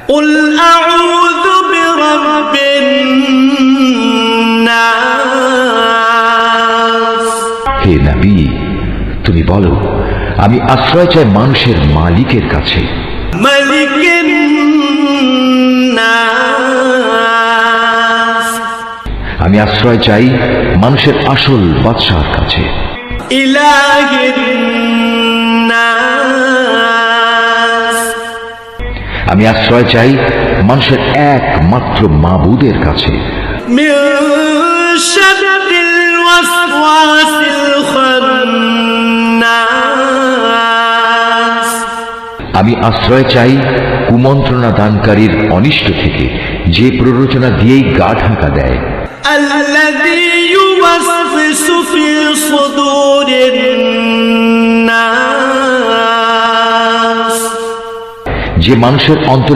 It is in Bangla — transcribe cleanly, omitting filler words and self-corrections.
قل أعوذ برب الناس হে নবী, তুমি বলো, আমি আশ্রয় চাই মানুষের মালিকের কাছে, ملك الناس আমি আশ্রয় চাই মানুষের আসল বাদশাহর কাছে, إله الناس আমি আশ্রয় চাই মানুষের একমাত্র মাবুদের কাছে, من شر الوسواس الخناس আমি আশ্রয় চাই কুমন্ত্রণা দানকারীর অনিষ্ট থেকে, যে প্ররোচনা দিয়েই গা ঢাকা দেয়, الذي يوسوس في صدور الناس যে মানুষের অন্তর